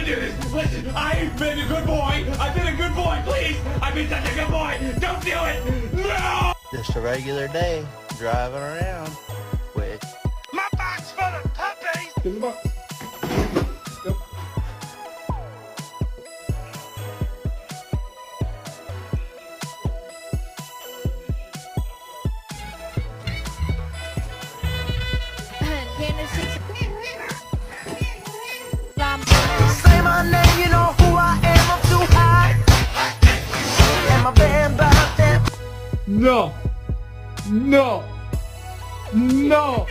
do this. Listen, I've been a good boy. I've been a good boy, please. I've been such a good boy. Don't do it. No! Just a regular day, driving around with... My box full of puppies. Give me the box. Go. Say my name, you know who I am, I'm too high. And my band about that. No. No. No.